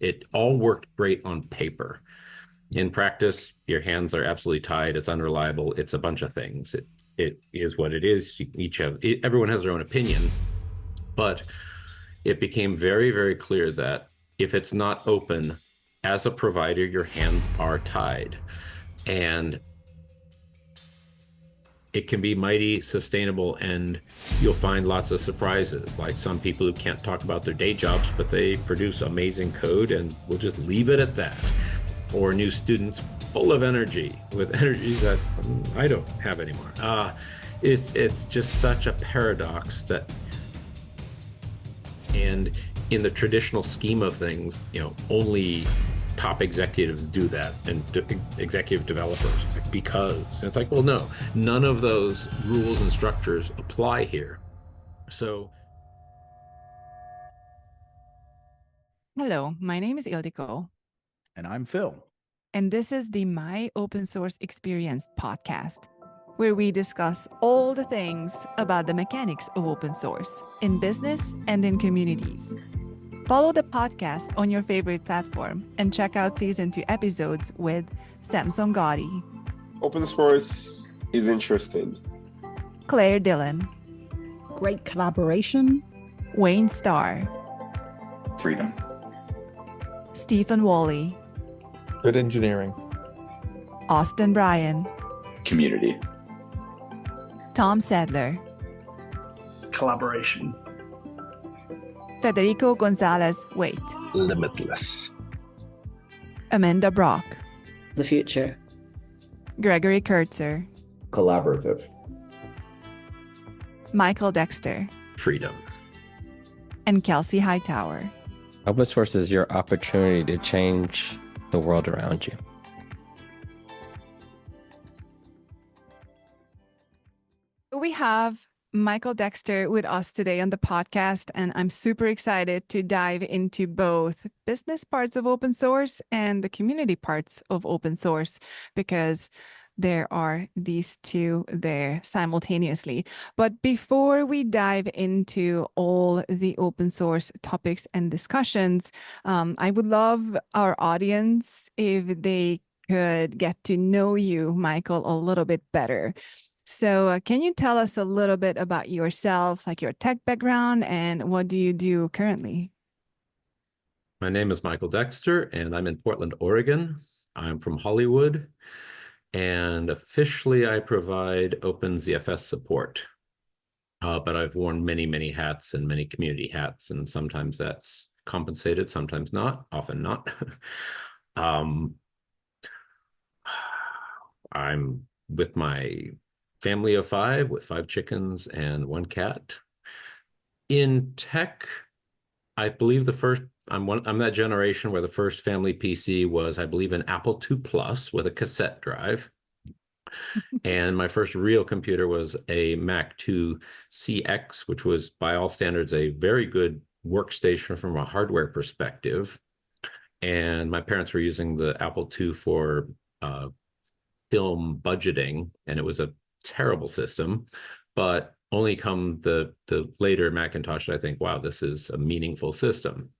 It all worked great on paper. In practice, your hands are absolutely tied. It's unreliable. It's a bunch of things. It is what it is. Everyone has their own opinion, but it became very, very clear that if it's not open, as a provider, your hands are tied. And it can be mighty sustainable, and you'll find lots of surprises, like some people who can't talk about their day jobs, but they produce amazing code, and we'll just leave it at that. Or new students full of energy, with energy that I don't have anymore. It's just such a paradox that, and in the traditional scheme of things, only top executives do that, and executive developers, because it's like, well, no, none of those rules and structures apply here. So, hello, my name is Ildiko. And I'm Phil. And this is the My Open Source Experience podcast, where we discuss all the things about the mechanics of open source in business and in communities. Follow the podcast on your favorite platform and check out season 2 episodes with Samson Gotti, Open source is interesting. Claire Dillon, Great collaboration, Wayne Starr, Freedom, Stephen Wally, Good engineering, Austin Bryan, community, Tom Sadler, collaboration, Federico Gonzalez Waite, limitless, Amanda Brock, the future, Gregory Kurtzer, collaborative, Michael Dexter, freedom. and Kelsey Hightower. Open source is your opportunity to change the world around you. We have Michael Dexter with us today on the podcast, and I'm super excited to dive into both business parts of open source and the community parts of open source, because there are these two there simultaneously. But before we dive into all the open source topics and discussions, I would love our audience if they could get to know you, Michael, a little bit better. So can you tell us a little bit about yourself, like your tech background, and what do you do currently? My name is Michael Dexter, and I'm in Portland, Oregon. I'm from Hollywood, and officially I provide OpenZFS support. But I've worn many, many hats and many community hats, and sometimes that's compensated, sometimes not, often not. I'm with my family of 5, with 5 chickens and 1 cat. In tech, I believe I'm that generation where the first family PC was, I believe, an Apple II Plus with a cassette drive. And my first real computer was a Mac II CX, which was by all standards a very good workstation from a hardware perspective. And my parents were using the Apple II for film budgeting, and it was a terrible system, but only come the later Macintosh did I think, wow, this is a meaningful system.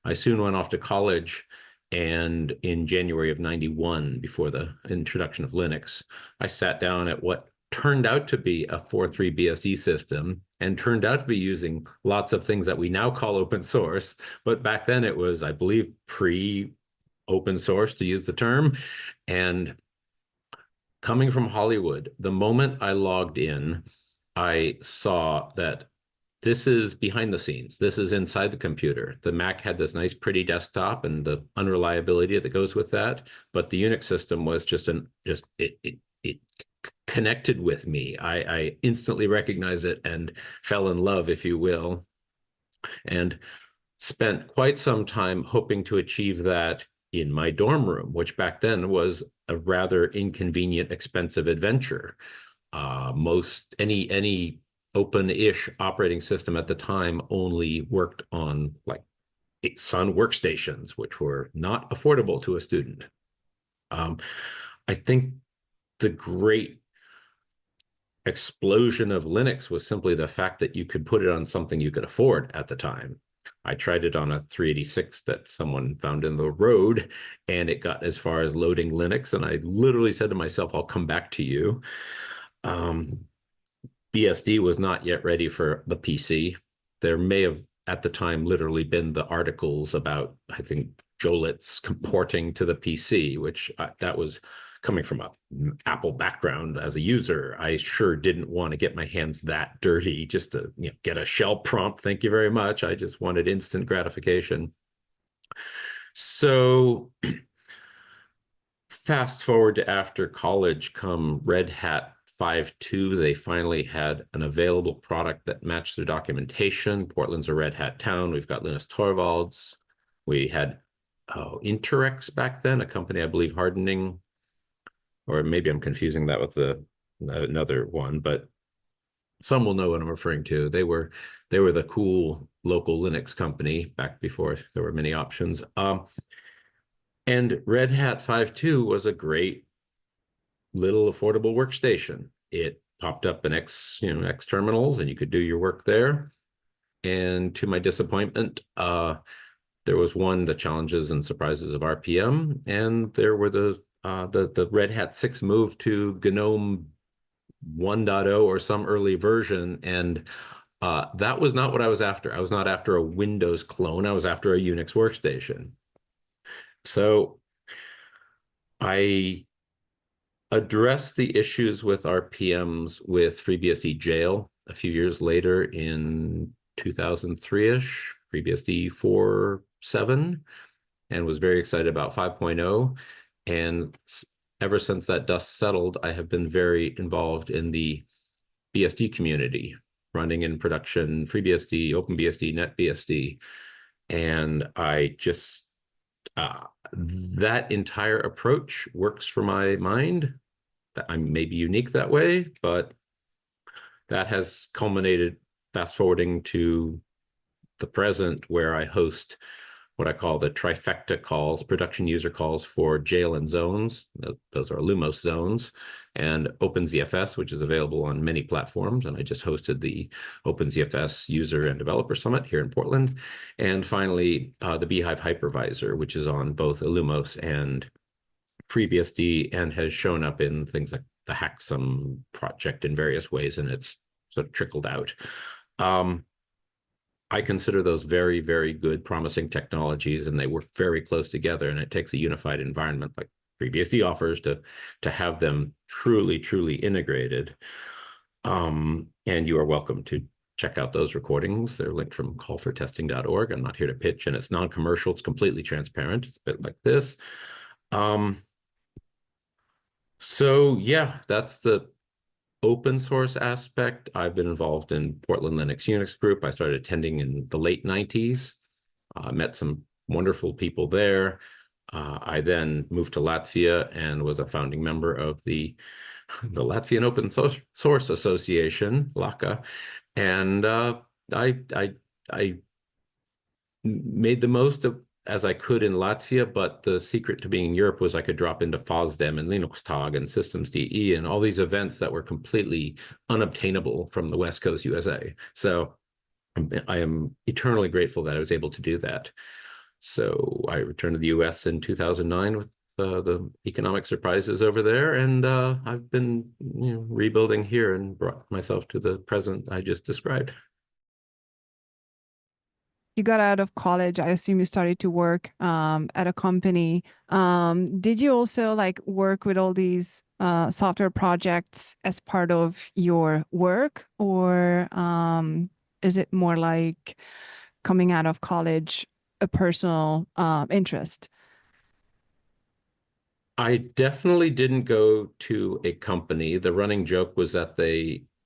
I soon went off to college, and in January of '91, before the introduction of Linux, I sat down at what turned out to be a 4.3 BSD system, and turned out to be using lots of things that we now call open source, but back then it was, I believe, pre-open source, to use the term. And coming from Hollywood, the moment I logged in, I saw that this is behind the scenes. This is inside the computer. The Mac had this nice, pretty desktop and the unreliability that goes with that, but the Unix system was it connected with me. I instantly recognized it and fell in love, if you will, and spent quite some time hoping to achieve that in my dorm room, which back then was a rather inconvenient, expensive adventure. Any open-ish operating system at the time only worked on like Sun workstations, which were not affordable to a student. I think the great explosion of Linux was simply the fact that you could put it on something you could afford at the time. I tried it on a 386 that someone found in the road, and it got as far as loading Linux. And I literally said to myself, I'll come back to you. BSD was not yet ready for the PC. There may have, at the time, literally been the articles about, I think, Jolitz comporting to the PC, which that was coming from an Apple background as a user. I sure didn't want to get my hands that dirty just to get a shell prompt. Thank you very much. I just wanted instant gratification. So fast forward to after college, come Red Hat 5.2, they finally had an available product that matched their documentation. Portland's a Red Hat town. We've got Linus Torvalds. We had Interex back then, a company, I believe, hardening, or maybe I'm confusing that with another one, but some will know what I'm referring to. They were the cool local Linux company back before there were many options. And Red Hat 5.2 was a great little affordable workstation. It popped up in X terminals, and you could do your work there. And to my disappointment, there was the challenges and surprises of RPM, and there were the Red Hat 6 move to GNOME 1.0 or some early version, and that was not what I was after. I was not after a Windows clone. I was after a Unix workstation. So I addressed the issues with RPMs with FreeBSD jail a few years later in 2003-ish, FreeBSD 4.7, and was very excited about 5.0. And ever since that dust settled, I have been very involved in the BSD community, running in production FreeBSD, OpenBSD, NetBSD. And I just, that entire approach works for my mind. I may be unique that way, but that has culminated, fast forwarding to the present, where I host what I call the trifecta calls, production user calls for jail and zones. Those are Lumos zones, and OpenZFS, which is available on many platforms. And I just hosted the OpenZFS User and Developer Summit here in Portland. And finally, the Beehive Hypervisor, which is on both Illumos and FreeBSD, and has shown up in things like the Hacksum project in various ways, and it's sort of trickled out. I consider those very, very good, promising technologies, and they work very close together. And it takes a unified environment like FreeBSD offers to have them truly, truly integrated. And you are welcome to check out those recordings. They're linked from callfortesting.org. I'm not here to pitch, and it's non-commercial. It's completely transparent. It's a bit like this. So yeah, that's the open source aspect. I've been involved in Portland Linux Unix group. I started attending in the late 90s, met some wonderful people there. I then moved to Latvia and was a founding member of the Latvian Open Source Association, LACA. And I made the most of as I could in Latvia, but the secret to being in Europe was I could drop into FOSDEM and LinuxTag and Systems DE and all these events that were completely unobtainable from the West Coast USA. So I am eternally grateful that I was able to do that. So I returned to the US in 2009 with the economic surprises over there, and I've been rebuilding here and brought myself to the present I just described. You got out of college, I assume you started to work at a company. Did you also work with all these software projects as part of your work, or is it more like coming out of college, a personal interest? I definitely didn't go to a company. The running joke was that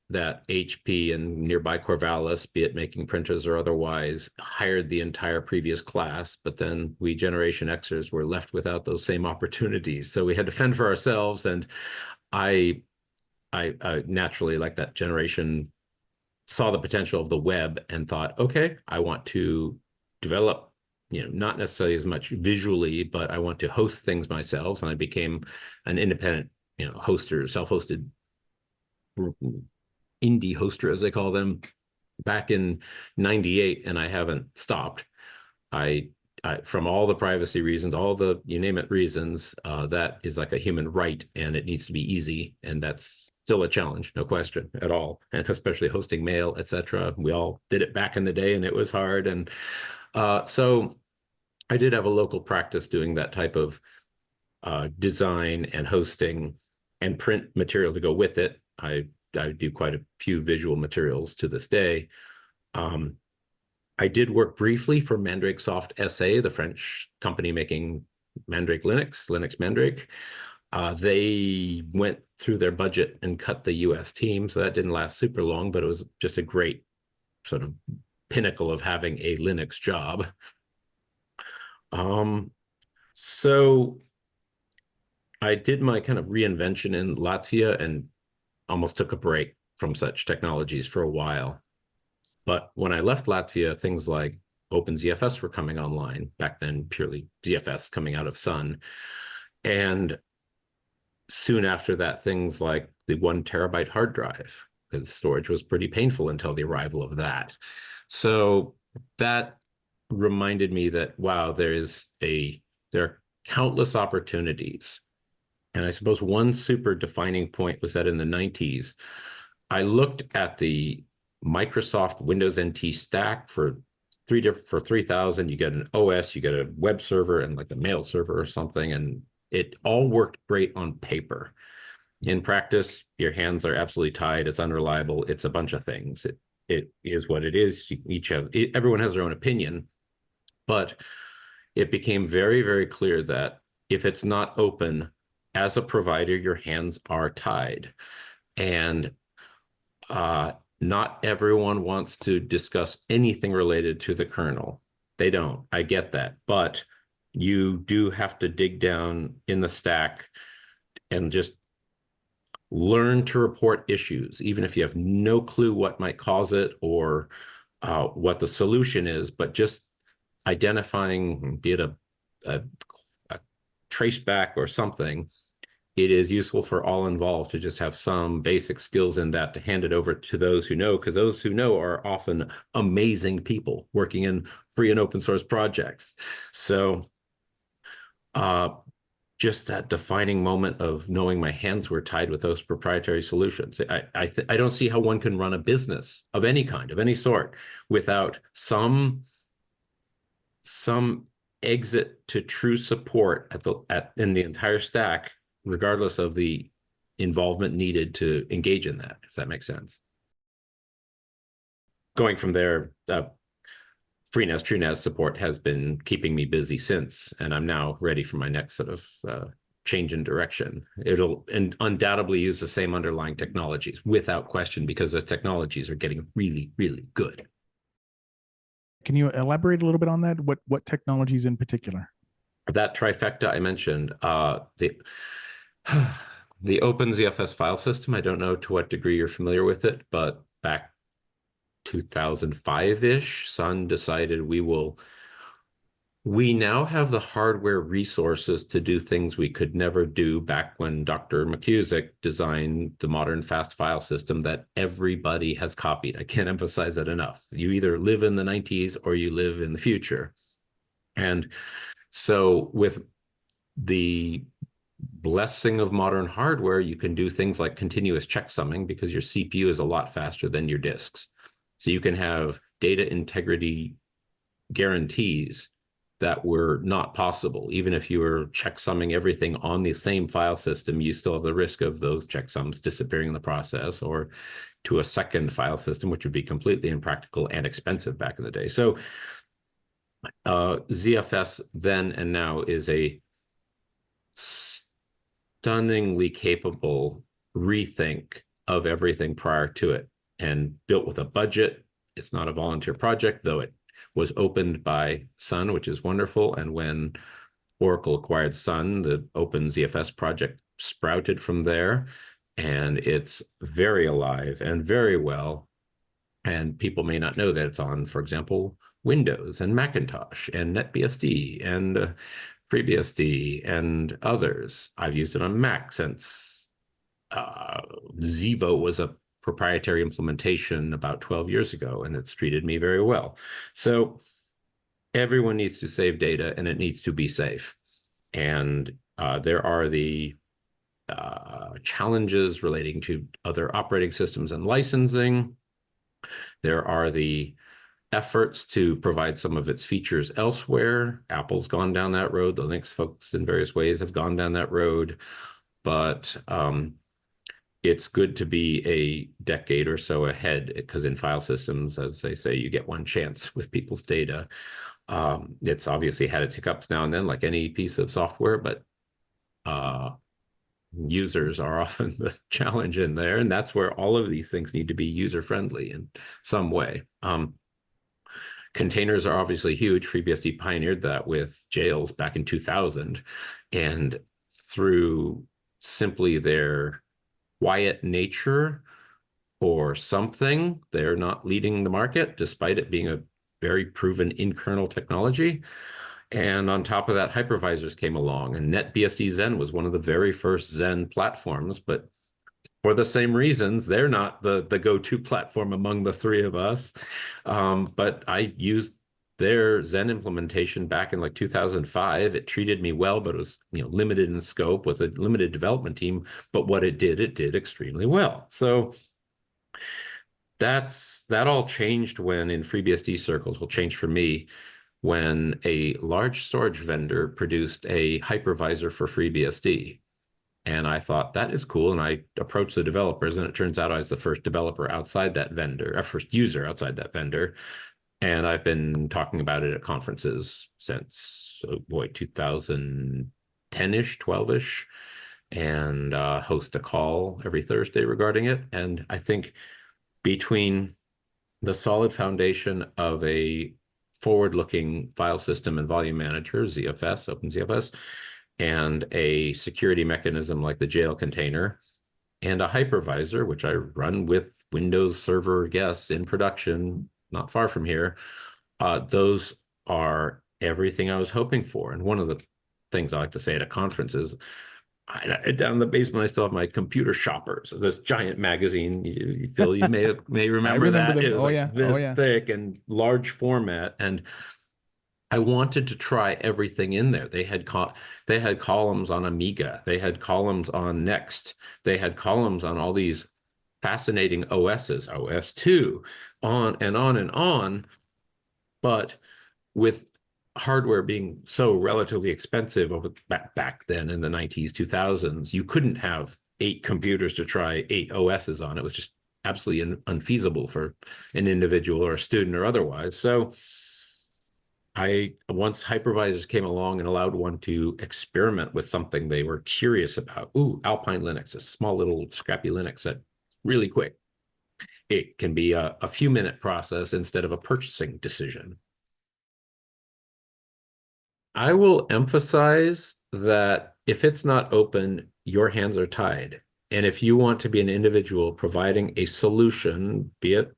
that HP and nearby Corvallis, be it making printers or otherwise, hired the entire previous class, but then we Generation Xers were left without those same opportunities. So we had to fend for ourselves, and I naturally, like that generation, saw the potential of the web and thought, okay, I want to develop, not necessarily as much visually, but I want to host things myself. And I became an independent, hoster, self-hosted indie hoster, as they call them, back in 98, and I haven't stopped. I from all the privacy reasons, all the you name it reasons, that is like a human right, and it needs to be easy, and that's still a challenge, no question at all, and especially hosting mail, etc. We all did it back in the day, and it was hard, and so I did have a local practice doing that type of design and hosting and print material to go with it. I do quite a few visual materials to this day. I did work briefly for Mandrake Soft SA, the French company making Mandrake Linux Mandrake. They went through their budget and cut the US team, so that didn't last super long, but it was just a great sort of pinnacle of having a Linux job. So I did my kind of reinvention in Latvia and almost took a break from such technologies for a while. But when I left Latvia, things like OpenZFS were coming online, back then purely ZFS coming out of Sun. And soon after that, things like the 1 terabyte hard drive, because storage was pretty painful until the arrival of that. So that reminded me that, wow, there are countless opportunities. And I suppose one super defining point was that in the 90s, I looked at the Microsoft Windows NT stack for 3,000. You get an OS, you get a web server, and like a mail server or something, and it all worked great on paper. In practice, your hands are absolutely tied. It's unreliable. It's a bunch of things. It is what it is. Everyone has their own opinion, but it became very, very clear that if it's not open, as a provider, your hands are tied. And not everyone wants to discuss anything related to the kernel. They don't. I get that. But you do have to dig down in the stack and just learn to report issues, even if you have no clue what might cause it or what the solution is, but just identifying, be it a trace back or something, it is useful for all involved to just have some basic skills in that to hand it over to those who know, because those who know are often amazing people working in free and open source projects. So just that defining moment of knowing my hands were tied with those proprietary solutions. I don't see how one can run a business of any kind, of any sort, without some exit to true support in the entire stack, regardless of the involvement needed to engage in that, if that makes sense. Going from there, FreeNAS, TrueNAS support has been keeping me busy since, and I'm now ready for my next sort of change in direction. It'll undoubtedly use the same underlying technologies, without question, because the technologies are getting really, really good. Can you elaborate a little bit on that? What technologies in particular? That trifecta I mentioned, the OpenZFS file system, I don't know to what degree you're familiar with it, but back 2005-ish, Sun decided we now have the hardware resources to do things we could never do back when Dr. McCusick designed the modern fast file system that everybody has copied. I can't emphasize that enough. You either live in the 90s or you live in the future. And so with the blessing of modern hardware, you can do things like continuous checksumming because your CPU is a lot faster than your disks. So you can have data integrity guarantees that were not possible. Even if you were checksumming everything on the same file system, you still have the risk of those checksums disappearing in the process, or to a second file system, which would be completely impractical and expensive back in the day. So ZFS then and now is a stunningly capable rethink of everything prior to it, and built with a budget. It's not a volunteer project, though it was opened by Sun, which is wonderful. And when Oracle acquired Sun, the OpenZFS project sprouted from there, and it's very alive and very well. And people may not know that it's on, for example, Windows and Macintosh and NetBSD and FreeBSD and others. I've used it on Mac since Xevo was a proprietary implementation about 12 years ago, and it's treated me very well. So everyone needs to save data, and it needs to be safe. And there are the challenges relating to other operating systems and licensing. There are the efforts to provide some of its features elsewhere. Apple's gone down that road. The Linux folks in various ways have gone down that road. But it's good to be a decade or so ahead, because in file systems, as they say, you get one chance with people's data. It's obviously had its hiccups now and then, like any piece of software, but users are often the challenge in there. And that's where all of these things need to be user-friendly in some way. Containers are obviously huge. FreeBSD pioneered that with jails back in 2000. And through simply their quiet nature or something, they're not leading the market, despite it being a very proven in-kernel technology. And on top of that, hypervisors came along, and NetBSD Zen was one of the very first Zen platforms, but for the same reasons, they're not the go-to platform among the three of us. But I used their Zen implementation back in like 2005. It treated me well, but it was limited in scope with a limited development team. But what it did extremely well. So that all changed when in FreeBSD circles, will change for me, when a large storage vendor produced a hypervisor for FreeBSD. And I thought, that is cool. And I approached the developers, and it turns out I was the first developer outside that vendor, first user outside that vendor. And I've been talking about it at conferences since, 2010-ish, 12-ish, and host a call every Thursday regarding it. And I think between the solid foundation of a forward-looking file system and volume manager, ZFS, OpenZFS, and a security mechanism like the jail container, and a hypervisor, which I run with Windows Server guests in production, not far from here, those are everything I was hoping for. And one of the things I like to say at a conference is, down in the basement, I still have my Computer Shoppers, this giant magazine. Phil, you may remember that. them. It was this yeah. thick and large format, and I wanted to try everything in there. They had columns on Amiga. They had columns on Next. They had columns on all these fascinating OSs, OS2, on and on and on. But with hardware being so relatively expensive back then in the 90s, 2000s, you couldn't have 8 computers to try 8 OSs on. It was just absolutely unfeasible for an individual or a student or otherwise. So once hypervisors came along and allowed one to experiment with something they were curious about, Alpine Linux, a small little scrappy Linux that really quick. It can be a few minute process instead of a purchasing decision. I will emphasize that if it's not open, your hands are tied. And if you want to be an individual providing a solution, be it,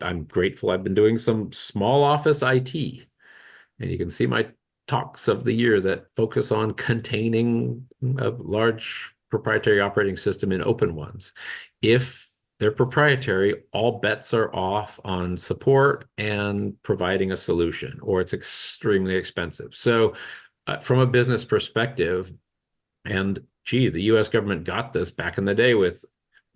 I'm grateful I've been doing some small office IT, and you can see my talks of the year that focus on containing a large proprietary operating system in open ones. If they're proprietary, all bets are off on support and providing a solution, or it's extremely expensive. So from a business perspective, and the US government got this back in the day with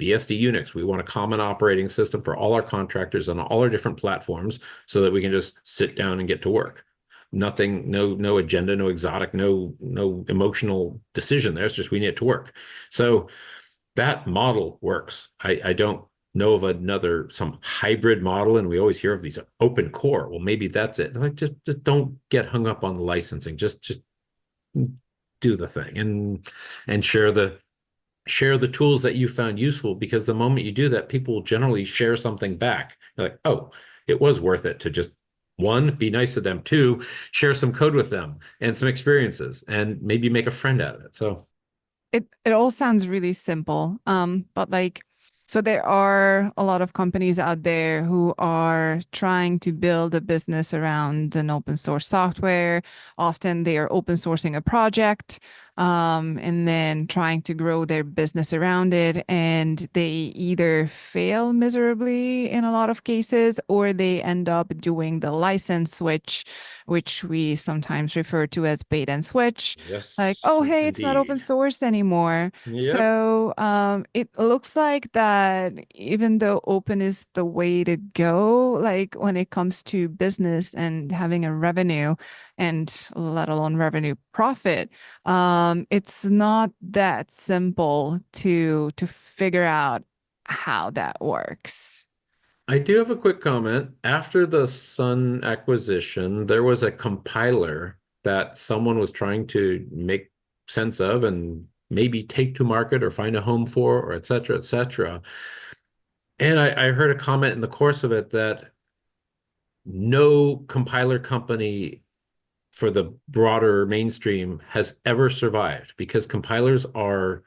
BSD Unix. We want a common operating system for all our contractors on all our different platforms so that we can just sit down and get to work. Nothing, no agenda, no exotic, no emotional decision there. It's just we need it to work. So that model works. I don't know of some hybrid model, and we always hear of these open core. Well, maybe that's it. Like, just don't get hung up on the licensing. Just do the thing and share the tools that you found useful, because the moment you do that, people will generally share something back. You're like, oh, it was worth it to just, 1, be nice to them, 2, share some code with them and some experiences, and maybe make a friend out of it. So it all sounds really simple. But so there are a lot of companies out there who are trying to build a business around an open source software. Often they are open sourcing a project. and then trying to grow their business around it. And they either fail miserably in a lot of cases, or they end up doing the license switch, which we sometimes refer to as bait and switch. Like, Yes, oh, hey, it's not open indeed. source anymore. Yep. So it looks like that even though open is the way to go, like when it comes to business and having a revenue, and let alone revenue profit, it's not that simple to figure out how that works. I do have a quick comment. After the Sun acquisition, there was a compiler that someone was trying to make sense of and maybe take to market or find a home for, or et cetera, et cetera. And I heard a comment in the course of it that no compiler company for the broader mainstream has ever survived, because compilers are,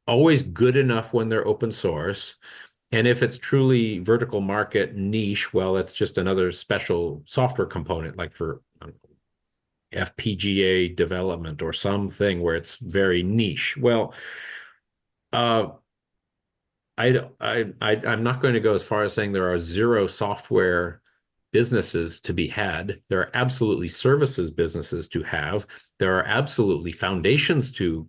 always good enough when they're open source. And if it's truly vertical market niche, well, that's just another special software component, like for FPGA development or something where it's very niche. Well, uh, I'm not going to go as far as saying there are zero software businesses to be had. There are absolutely services businesses to have. There are absolutely foundations to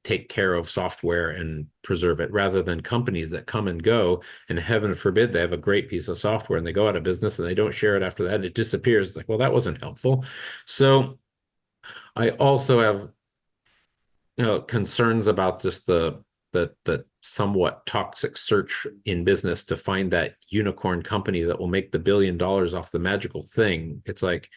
take care of software and preserve it, rather than companies that come and go, and heaven forbid they have a great piece of software and they go out of business and they don't share it after that, it disappears. It's like, well, that wasn't helpful. So I also have concerns about just the somewhat toxic search in business to find that unicorn company that will make the $1 billion off the magical thing. It's like,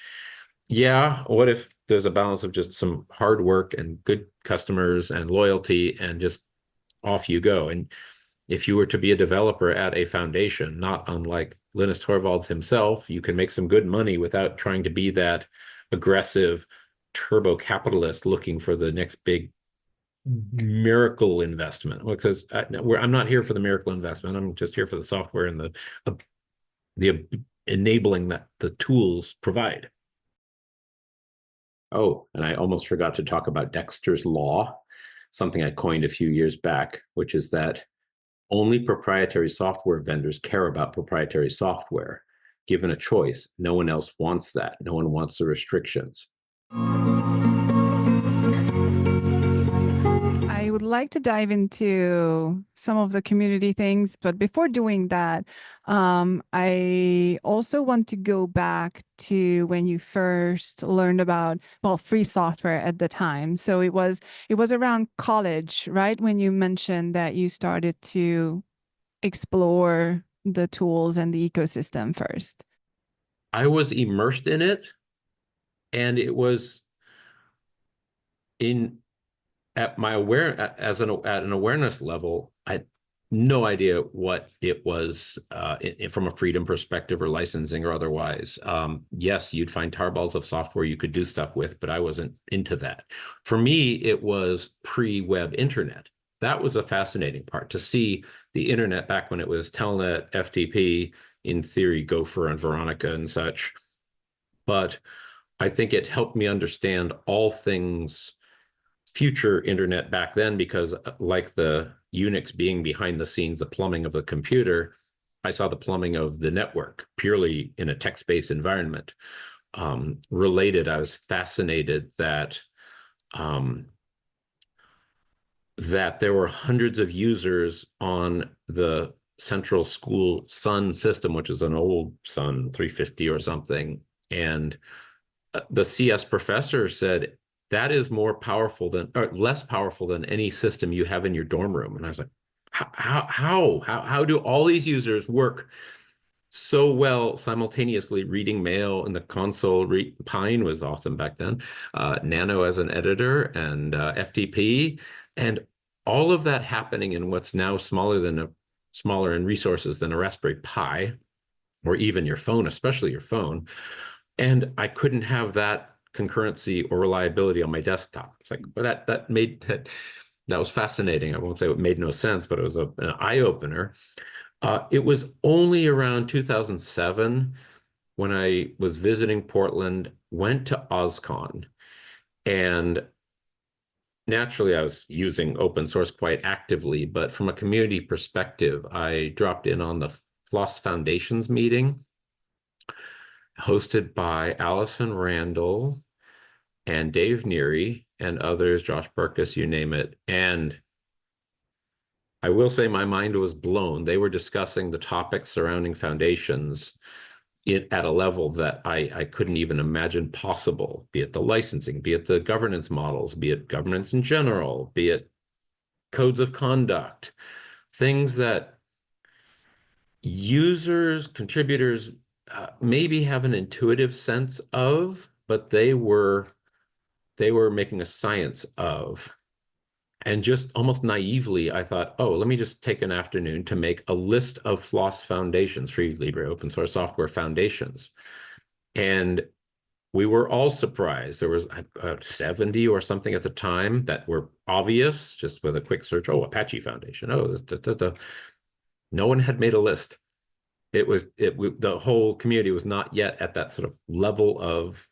yeah, what if there's a balance of just some hard work and good customers and loyalty, and just off you go? And if you were to be a developer at a foundation, not unlike Linus Torvalds himself, you can make some good money without trying to be that aggressive turbo capitalist looking for the next big miracle investment. Because I'm not here for the miracle investment. I'm just here for the software and the enabling that the tools provide. Oh, and I almost forgot to talk about Dexter's Law, something I coined a few years back, which is that only proprietary software vendors care about proprietary software. Given a choice, no one else wants that. No one wants the restrictions. I would like to dive into some of the community things, but before doing that, I also want to go back to when you first learned about, well, free software at the time. So it was around college, right? When you mentioned that you started to explore the tools and the ecosystem first. I was immersed in it, and it was at an awareness level. I had no idea what it was from a freedom perspective or licensing or otherwise. Yes, you'd find tarballs of software you could do stuff with, but I wasn't into that. For me, it was pre-web internet. That was a fascinating part, to see the internet back when it was Telnet, FTP, in theory, Gopher and Veronica and such. But I think it helped me understand all things future internet back then, because like the Unix being behind the scenes, the plumbing of the computer, I saw the plumbing of the network purely in a text-based environment. Related, I was fascinated that that there were hundreds of users on the central school Sun system, which is an old Sun 350 or something. And the CS professor said, that is more powerful than, or less powerful than, any system you have in your dorm room. And I was like, how do all these users work so well simultaneously reading mail in the console? Pine was awesome back then. Nano as an editor, and FTP, and all of that happening in what's now smaller in resources than a Raspberry Pi, or even your phone, especially your phone. And I couldn't have that concurrency or reliability on my desktop. It's like, well, that was fascinating. I won't say it made no sense, but it was an eye-opener. It was only around 2007 when I was visiting Portland, went to OSCON, and naturally, I was using open source quite actively, but from a community perspective, I dropped in on the Floss Foundations meeting hosted by Allison Randall and Dave Neary and others, Josh Burkus, you name it. And I will say my mind was blown. They were discussing the topics surrounding foundations at a level that I couldn't even imagine possible, be it the licensing, be it the governance models, be it governance in general, be it codes of conduct, things that users, contributors maybe have an intuitive sense of, but they were making a science of. And just almost naively, I thought, oh, let me just take an afternoon to make a list of Floss foundations, free Libre open source software foundations. And we were all surprised. There was 70 or something at the time that were obvious, just with a quick search. Oh, Apache Foundation. Oh, no one had made a list. The whole community was not yet at that sort of level of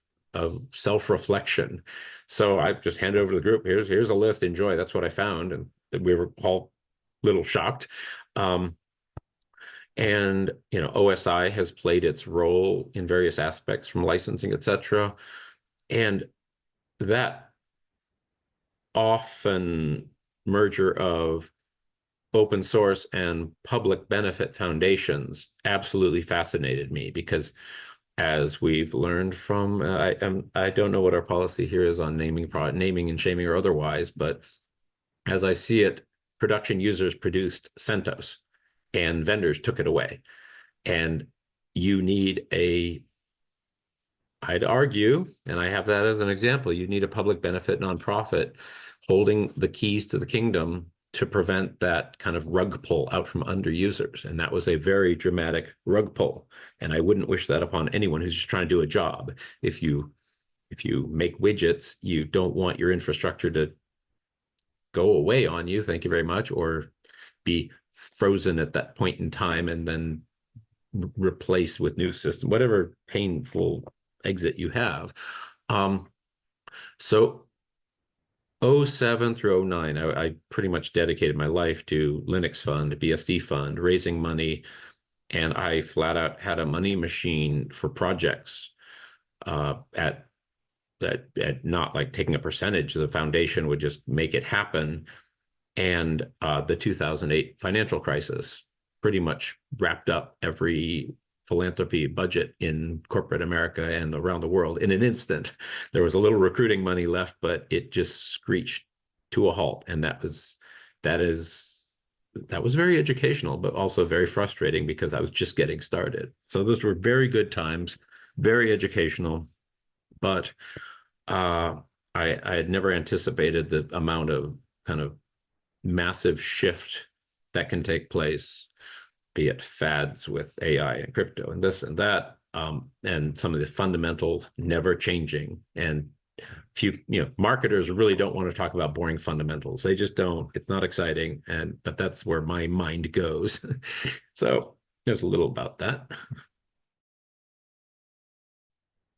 self-reflection. So I just handed over to the group, here's a list, enjoy. That's what I found. And we were all a little shocked. And OSI has played its role in various aspects, from licensing, etc. And that often merger of open source and public benefit foundations absolutely fascinated me, because as we've learned from, I don't know what our policy here is on naming and shaming or otherwise, but as I see it, production users produced CentOS and vendors took it away. And you need I'd argue, and I have that as an example, you need a public benefit nonprofit holding the keys to the kingdom to prevent that kind of rug pull out from under users. And that was a very dramatic rug pull. And I wouldn't wish that upon anyone who's just trying to do a job. If you make widgets, you don't want your infrastructure to go away on you, thank you very much, or be frozen at that point in time and then replaced with new system, whatever painful exit you have. So 07 through 09, I pretty much dedicated my life to Linux Fund, BSD Fund, raising money, and I flat out had a money machine for projects at not like taking a percentage. The foundation would just make it happen. And the 2008 financial crisis pretty much wrapped up every philanthropy budget in corporate America and around the world in an instant. There was a little recruiting money left, but it just screeched to a halt. And that was very educational, but also very frustrating, because I was just getting started. So those were very good times, very educational, but I had never anticipated the amount of kind of massive shift that can take place, be it fads with AI and crypto and this and that, and some of the fundamentals never changing. And few, marketers really don't want to talk about boring fundamentals. They just don't. It's not exciting. But that's where my mind goes. So there's a little about that.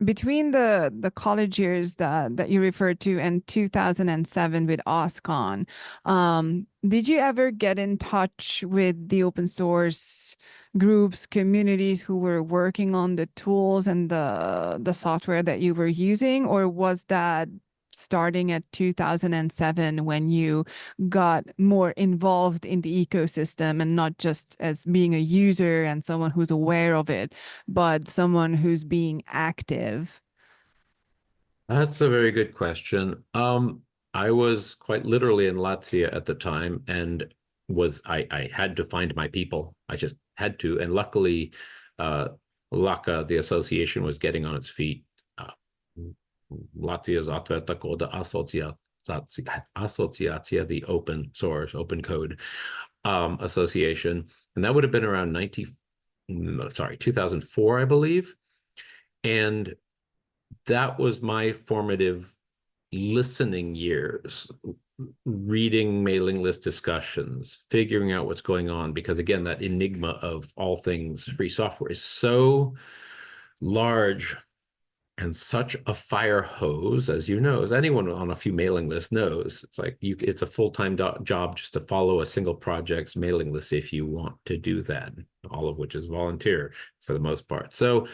Between the college years that you referred to and 2007 with OSCON, did you ever get in touch with the open source groups, communities who were working on the tools and the software that you were using, or was that starting at 2007 when you got more involved in the ecosystem, and not just as being a user and someone who's aware of it, but someone who's being active? That's a very good question. I was quite literally in Latvia at the time, and I had to find my people. I just had to. And luckily, LACA, the association, was getting on its feet. Latvia's Atvērta koda asociācija, the open source, open code association. And that would have been around 2004, I believe. And that was my formative listening years, reading mailing list discussions, figuring out what's going on, because again, that enigma of all things free software is so large and such a fire hose, as you know, as anyone on a few mailing lists knows. It's like it's a full-time job just to follow a single project's mailing list if you want to do that, all of which is volunteer for the most part. So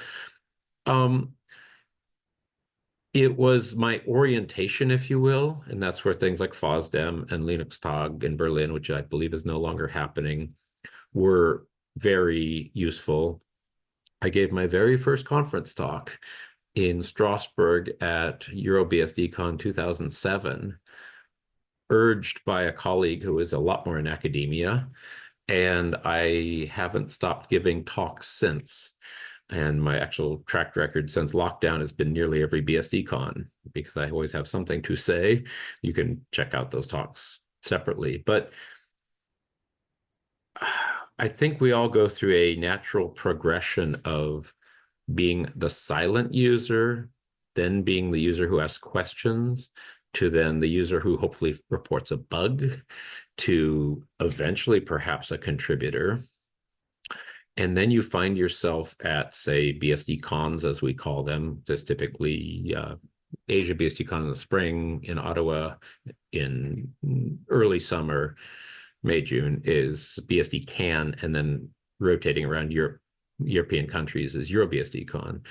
it was my orientation, if you will, and that's where things like FOSDEM and Linux Tag in Berlin, which I believe is no longer happening, were very useful. I gave my very first conference talk in Strasbourg at EuroBSDCon 2007, urged by a colleague who is a lot more in academia, and I haven't stopped giving talks since. And my actual track record since lockdown has been nearly every BSDCon, because I always have something to say. You can check out those talks separately. But I think we all go through a natural progression of being the silent user, then being the user who asks questions, to then the user who hopefully reports a bug, to eventually perhaps a contributor. And then you find yourself at, say, BSD cons, as we call them. There's typically Asia BSD Con in the spring, in Ottawa in early summer, May, June is BSD Can, and then rotating around European countries is EuroBSD Con.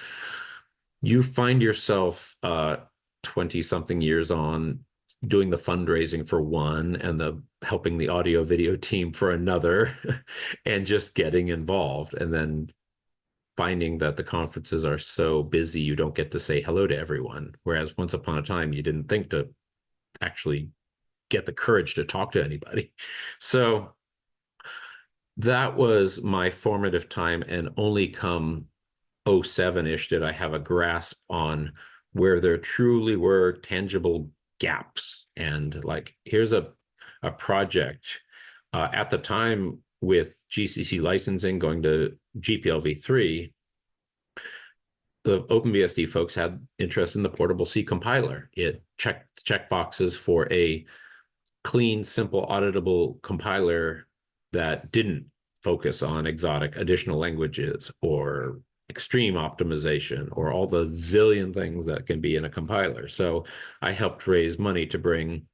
You find yourself 20-something years on doing the fundraising for one and the helping the audio video team for another and just getting involved, and then finding that the conferences are so busy you don't get to say hello to everyone, whereas once upon a time you didn't think to actually get the courage to talk to anybody. So that was my formative time, and only come 07-ish did I have a grasp on where there truly were tangible gaps. And like, here's a project at the time with GCC licensing going to GPLv3, the OpenBSD folks had interest in the portable C compiler. It checked checkboxes for a clean, simple, auditable compiler that didn't focus on exotic additional languages or extreme optimization or all the zillion things that can be in a compiler. So I helped raise money to bring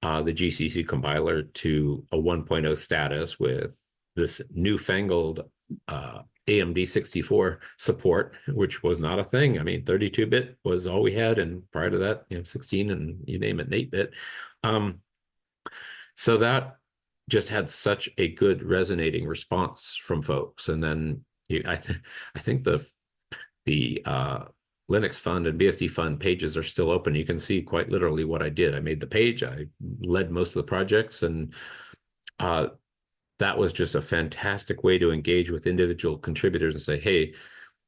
the GCC compiler to a 1.0 status with this newfangled AMD 64 support, which was not a thing. I mean, 32-bit was all we had, and prior to that, 16 and you name it, 8-bit. So that just had such a good resonating response from folks. And then I think the Linux Fund and BSD Fund pages are still open. You can see quite literally what I did. I made the page, I led most of the projects, and that was just a fantastic way to engage with individual contributors and say, hey,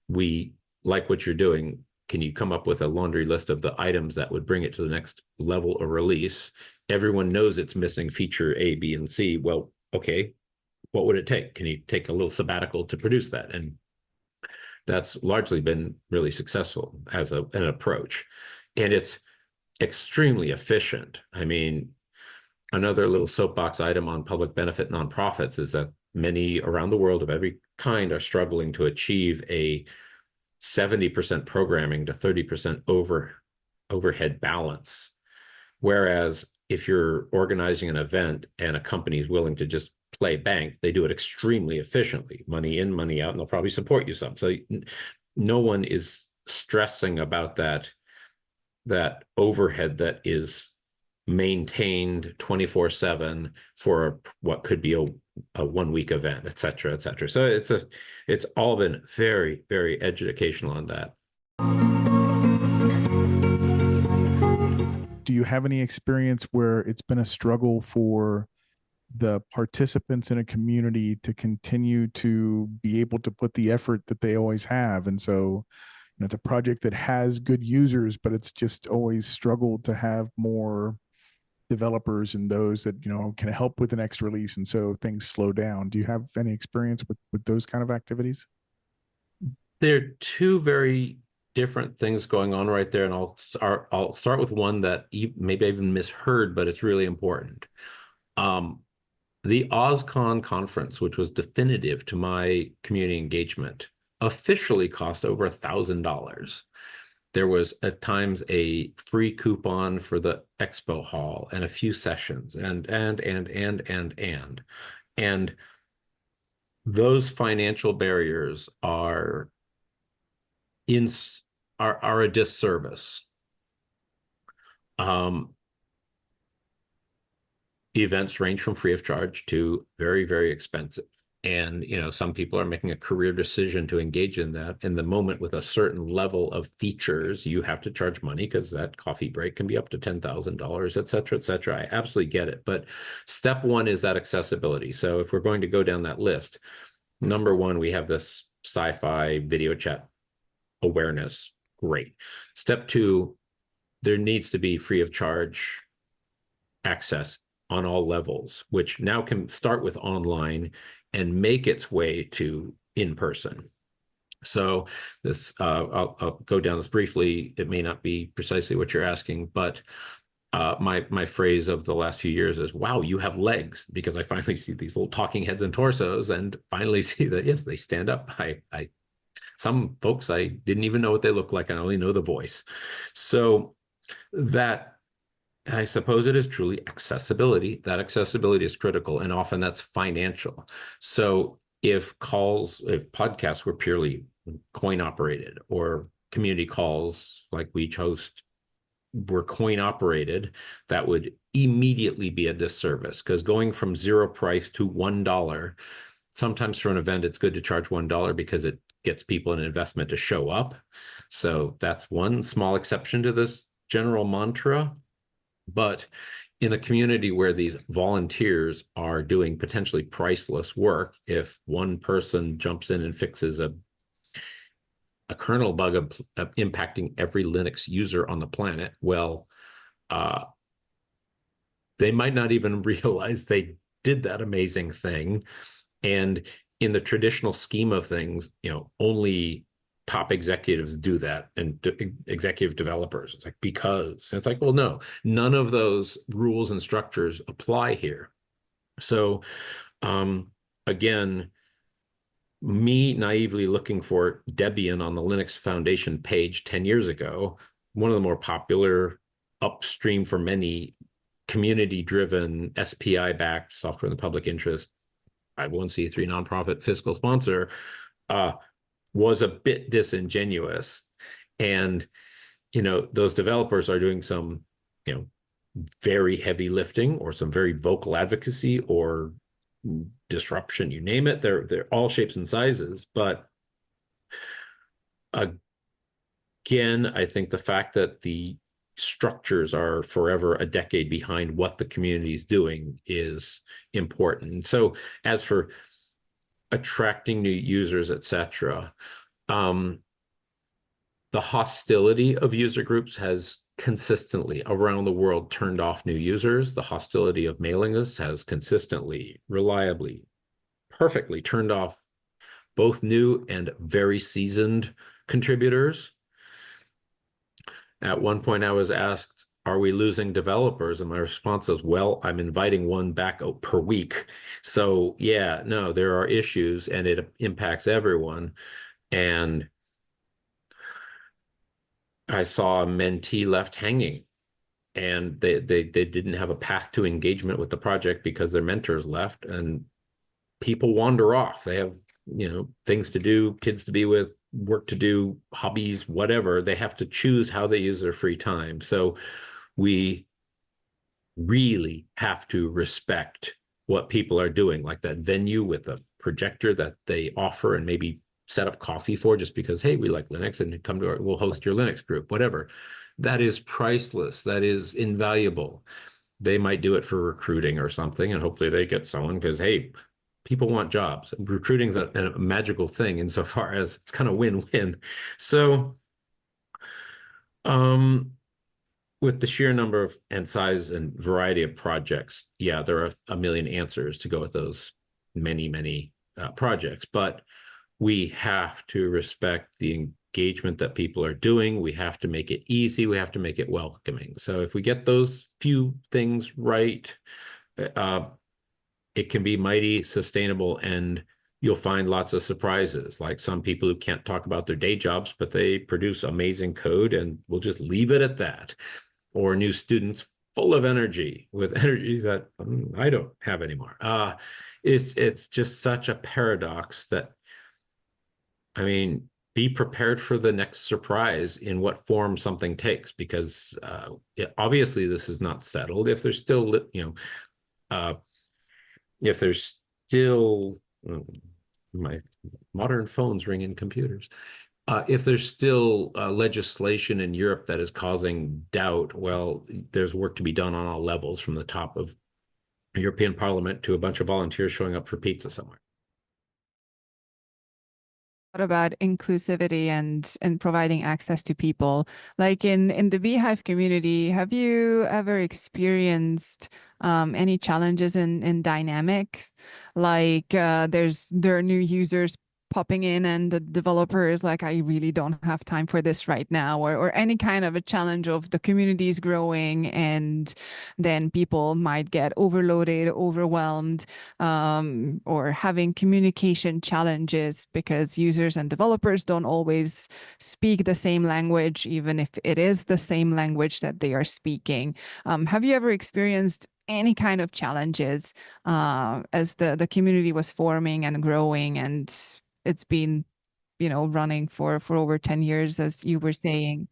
we like what you're doing. Can you come up with a laundry list of the items that would bring it to the next level or release? Everyone knows it's missing feature A, B, and C. Well, okay, what would it take? Can you take a little sabbatical to produce that? And that's largely been really successful as an approach. And it's extremely efficient. I mean, another little soapbox item on public benefit nonprofits is that many around the world of every kind are struggling to achieve a 70% programming to 30% overhead balance. Whereas if you're organizing an event and a company is willing to just play bank, they do it extremely efficiently, money in, money out, and they'll probably support you some. So no one is stressing about that overhead that is maintained 24/7 for what could be a 1-week event, et cetera, et cetera. So it's all been very, very educational on that. Do you have any experience where it's been a struggle for the participants in a community to continue to be able to put the effort that they always have? And so, it's a project that has good users, but it's just always struggled to have more developers and those that, can help with the next release. And so things slow down. Do you have any experience with those kind of activities? There are two very different things going on right there. And I'll start with one that maybe I even misheard, but it's really important. The OSCON conference, which was definitive to my community engagement, officially cost over $1,000. There was at times a free coupon for the expo hall and a few sessions and those financial barriers are a disservice. Events range from free of charge to very, very expensive. And, some people are making a career decision to engage in that. In the moment with a certain level of features, you have to charge money because that coffee break can be up to $10,000, et cetera, et cetera. I absolutely get it. But step one is that accessibility. So if we're going to go down that list, number one, we have this sci-fi video chat awareness. Great. Step two, there needs to be free of charge access on all levels, which now can start with online and make its way to in person. So this, I'll go down this briefly. It may not be precisely what you're asking, but my phrase of the last few years is, wow, you have legs, because I finally see these little talking heads and torsos and finally see that, yes, they stand up. Some folks, I didn't even know what they look like. I only know the voice. So that, I suppose it is truly accessibility. That accessibility is critical, and often that's financial. So if podcasts were purely coin operated, or community calls like we host were coin operated, that would immediately be a disservice, because going from zero price to $1, sometimes for an event, it's good to charge $1 because it gets people an investment to show up. So that's one small exception to this general mantra. But in a community where these volunteers are doing potentially priceless work, if one person jumps in and fixes a kernel bug of impacting every Linux user on the planet, well, they might not even realize they did that amazing thing. And in the traditional scheme of things, only top executives do that, and executive developers. It's like, because it's like, well, no, none of those rules and structures apply here. So again, me naively looking for Debian on the Linux Foundation page 10 years ago, one of the more popular upstream for many community-driven SPI-backed software in the public interest 501c3 nonprofit fiscal sponsor, was a bit disingenuous. And, those developers are doing some, very heavy lifting or some very vocal advocacy or disruption, you name it. They're all shapes and sizes. But again, I think the fact that the structures are forever a decade behind what the community is doing is important. So as for attracting new users, etc., the hostility of user groups has consistently around the world turned off new users. The hostility of mailing lists has consistently, reliably, perfectly turned off both new and very seasoned contributors. At one point I was asked, are we losing developers? And my response was, well, I'm inviting one back per week. So yeah, no, there are issues and it impacts everyone. And I saw a mentee left hanging, and they didn't have a path to engagement with the project because their mentors left, and people wander off. They have, things to do, kids to be with, work to do, hobbies, whatever. They have to choose how they use their free time. So we really have to respect what people are doing, like that venue with a projector that they offer and maybe set up coffee for, just because, hey, we like Linux and come to we'll host your Linux group, whatever. That is priceless. That is invaluable. They might do it for recruiting or something, and hopefully they get someone, because, hey, people want jobs. Recruiting is a magical thing insofar as it's kind of win-win. So with the sheer number of and size and variety of projects, yeah, there are a million answers to go with those many projects, but we have to respect the engagement that people are doing. We have to make it easy. We have to make it welcoming. So if we get those few things right, it can be mighty sustainable and you'll find lots of surprises, like some people who can't talk about their day jobs, but they produce amazing code and we'll just leave it at that. Or new students full of energy with energy that I don't have anymore. It's just such a paradox that, I mean, be prepared for the next surprise in what form something takes, because obviously this is not settled. If there's still, if there's still, my modern phones ring in computers. If there's still legislation in Europe that is causing doubt, well, there's work to be done on all levels, from the top of European Parliament to a bunch of volunteers showing up for pizza somewhere. What about inclusivity and providing access to people? Like in the Beehive community, have you ever experienced any challenges in dynamics? Like there are new users popping in and the developer is like, I really don't have time for this right now, or any kind of a challenge of the community is growing and then people might get overloaded, overwhelmed, or having communication challenges because users and developers don't always speak the same language, even if it is the same language that they are speaking. Have you ever experienced any kind of challenges as the community was forming and growing, and it's been, running for over 10 years, as you were saying?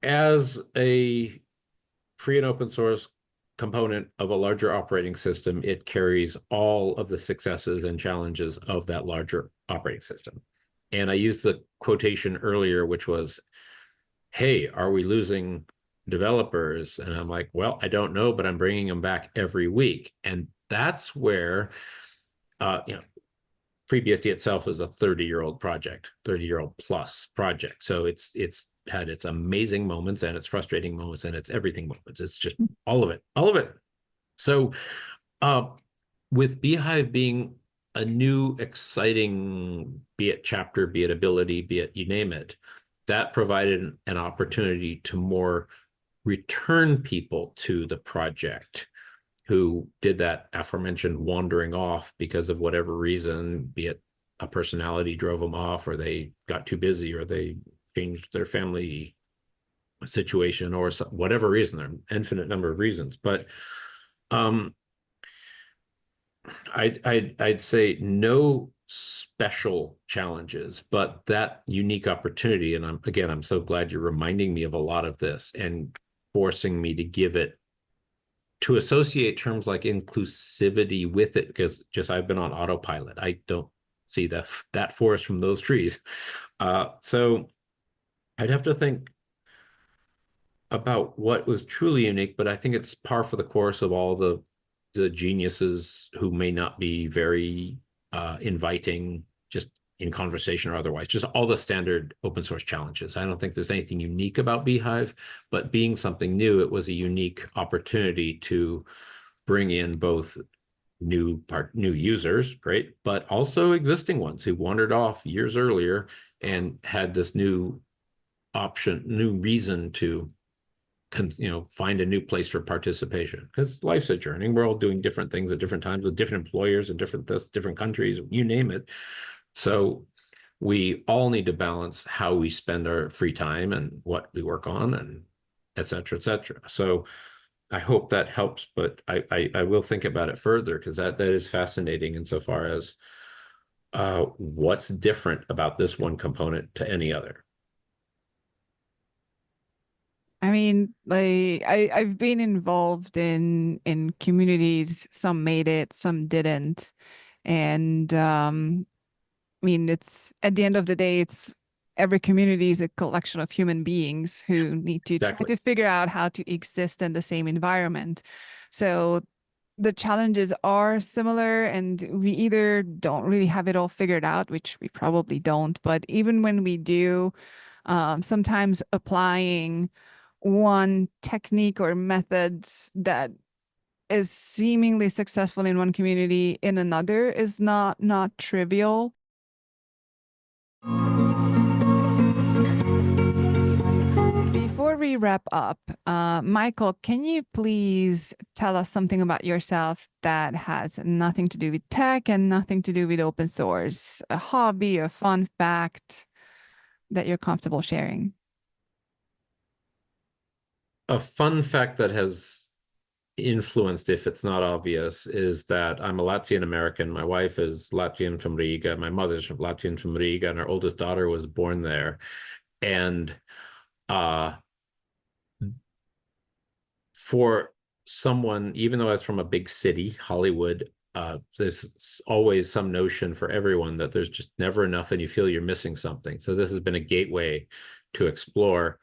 As a free and open source component of a larger operating system, it carries all of the successes and challenges of that larger operating system. And I used the quotation earlier, which was, hey, are we losing developers? And I'm like, well, I don't know, but I'm bringing them back every week. And that's where, FreeBSD itself is a 30-year-old project, 30-year-old plus project. So it's had its amazing moments and its frustrating moments and its everything moments. It's just all of it. So with Beehive being a new, exciting, be it chapter, be it ability, be it you name it, that provided an opportunity to more return people to the project who did that aforementioned wandering off because of whatever reason, be it a personality drove them off, or they got too busy, or they changed their family situation, or whatever reason. There are an infinite number of reasons, but I'd say no special challenges, but that unique opportunity. And I'm so glad you're reminding me of a lot of this and forcing me to give it, to associate terms like inclusivity with it, because just I've been on autopilot. I don't see that forest from those trees. So I'd have to think about what was truly unique, but I think it's par for the course of all the geniuses who may not be very inviting, just in conversation or otherwise, just all the standard open source challenges. I don't think there's anything unique about Beehive, but being something new, it was a unique opportunity to bring in both new users, great, but also existing ones who wandered off years earlier and had this new option, new reason to find a new place for participation, because life's a journey. We're all doing different things at different times with different employers and different countries, you name it. So we all need to balance how we spend our free time and what we work on, and et cetera, et cetera. So I hope that helps, but I will think about it further, because that is fascinating insofar as what's different about this one component to any other. I mean, like I've been involved in communities. Some made it, some didn't, and I mean, it's at the end of the day, it's every community is a collection of human beings who need to Exactly. try to figure out how to exist in the same environment. So the challenges are similar, and we either don't really have it all figured out, which we probably don't, but even when we do, sometimes applying one technique or method that is seemingly successful in one community in another is not trivial. Before we wrap up, Michael, can you please tell us something about yourself that has nothing to do with tech and nothing to do with open source? A hobby, a fun fact that you're comfortable sharing? A fun fact that has influenced, if it's not obvious, is that I'm a Latvian American. My wife is Latvian from Riga. My mother's from Latvian from Riga, and our oldest daughter was born there. And for someone, even though I was from a big city, Hollywood, there's always some notion for everyone that there's just never enough and you feel you're missing something. So this has been a gateway to explore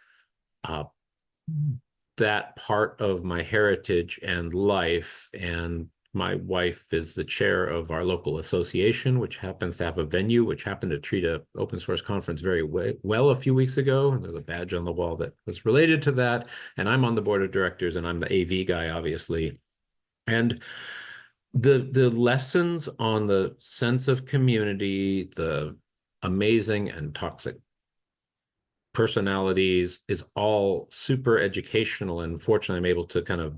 that part of my heritage and life. And my wife is the chair of our local association, which happens to have a venue, which happened to treat an open source conference very well a few weeks ago. And there's a badge on the wall that was related to that. And I'm on the board of directors, and I'm the AV guy, obviously. And the lessons on the sense of community, the amazing and toxic personalities is all super educational. And fortunately, I'm able to kind of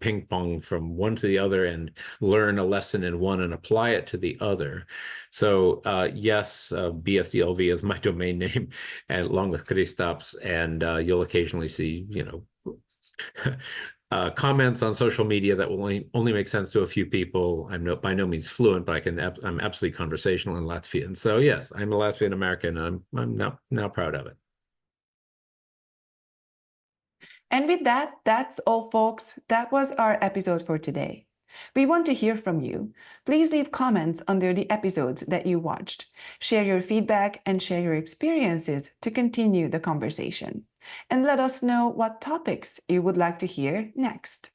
ping pong from one to the other and learn a lesson in one and apply it to the other. So yes, BSDLV is my domain name, and along with Kristaps, and you'll occasionally see, comments on social media that will only make sense to a few people. I'm by no means fluent, but I'm absolutely conversational in Latvian. So yes, I'm a Latvian American, and I'm now proud of it. And with that, that's all, folks. That was our episode for today. We want to hear from you. Please leave comments under the episodes that you watched. Share your feedback and share your experiences to continue the conversation. And let us know what topics you would like to hear next.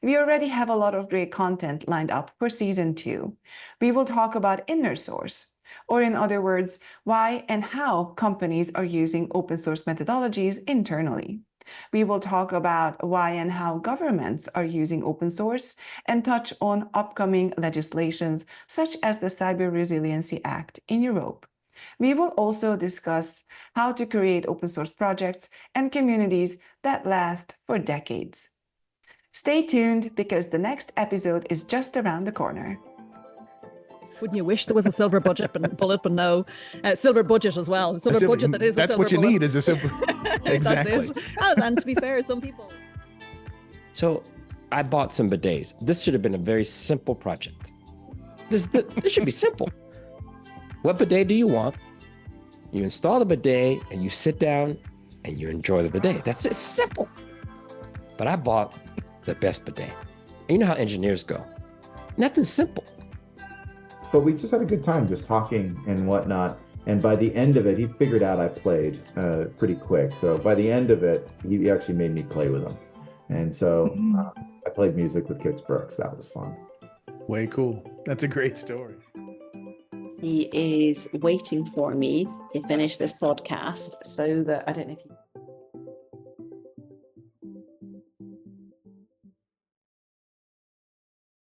We already have a lot of great content lined up for season 2. We will talk about inner source, or in other words, why and how companies are using open source methodologies internally. We will talk about why and how governments are using open source and touch on upcoming legislations such as the Cyber Resiliency Act in Europe. We will also discuss how to create open source projects and communities that last for decades. Stay tuned because the next episode is just around the corner. Wouldn't you wish there was a silver budget bullet, but no, silver budget as well. Silver budget that is that's a silver what you bullet. need is a silver. Exactly. That's it. And to be fair, some people. So I bought some bidets. This should have been a very simple project. This should be simple. What bidet do you want? You install the bidet and you sit down and you enjoy the bidet. That's it, simple. But I bought the best bidet. And you know how engineers go. Nothing simple. But we just had a good time just talking and whatnot. And by the end of it, he figured out I played pretty quick. So by the end of it, he actually made me play with him. And so I played music with Kix Brooks. That was fun. Way cool. That's a great story. He is waiting for me to finish this podcast so that I don't know if you